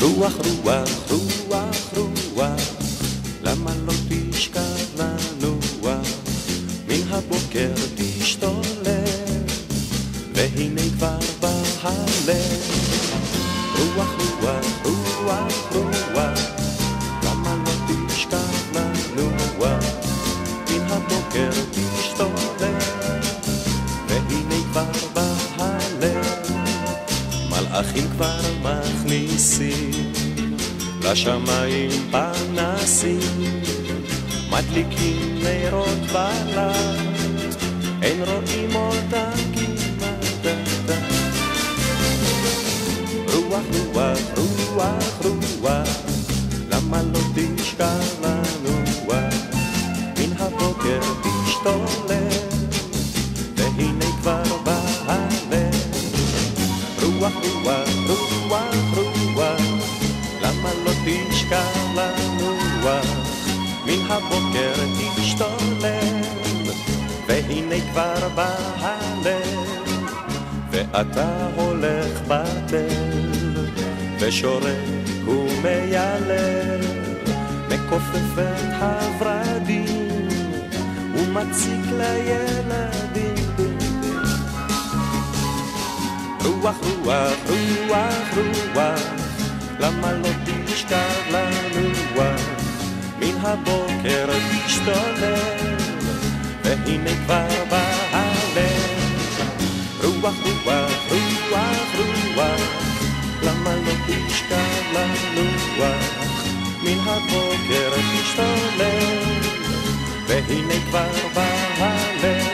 רוח, רוח, רוח, רוח, למה לא תשכב לנוח? מן הבוקר תשתולל, והנה כבר בא הלב. רוח, רוח, רוח, רוח, למה לא תשכב לנוח? מן הבוקר תשתולל, והנה כבר בא הלב. מלאכים כבר מכניסים לשמיים פנסים, מדליקים נרות בליל, אין רואים אותם כמעט. רוח, רוח, רוח, רוח, למה לא תשכב לנוח? מן הבוקר תשתולל, והנה כבר בא הלב. רוח, רוח, רוח, רוח, למה לא תשכב לנוח? מן הבוקר תשתולל, והנה כבר בא הלב. ואתה הולך בתל, ושורק ומיילל, מכופף את הורדים, ומציק לילדים. רוח, רוח, רוח, רוח, למה לא תשכב לנוח? מן הבוקר תשתולל, והנה כבר בא הלב. רוח, רוח, רוח, רוח, למה לא תשכב לנוח? מן הבוקר תשתולל, והנה כבר בא הלב.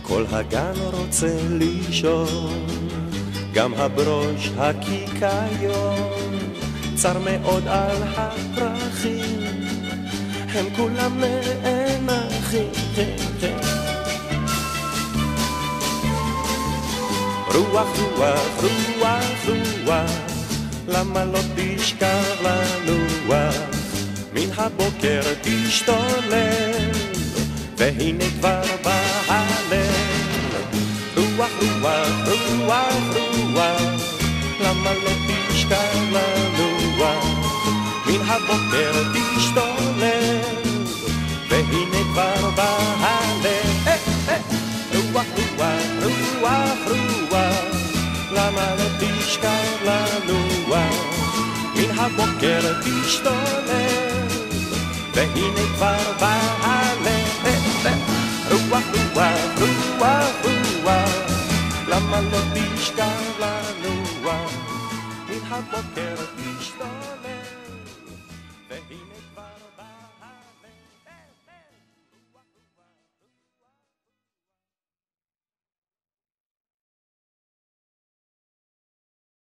כל הגן רוצה לישון, גם הברוש הקיקיון, צר מאוד על הפרחים, הם כולם נאנחים. רוח, רוח, רוח, רוח, למה לא תשכב לנוח? מן הבוקר תשתולל, והנה כבר בא הלב. רוח, רוח, רוח, רוח, למה לא תשכב לנוח? מן הבוקר תשתולל, והנה כבר בא הלב. רוח, רוח, רוח, רוח, למה לא תשכב לנוח? מן הבוקר תשתולל, והנה כבר בא הלב. רוח, רוח, רוח, רוח, למה לא תשכב לנוח? מן הבוקר תשתולל.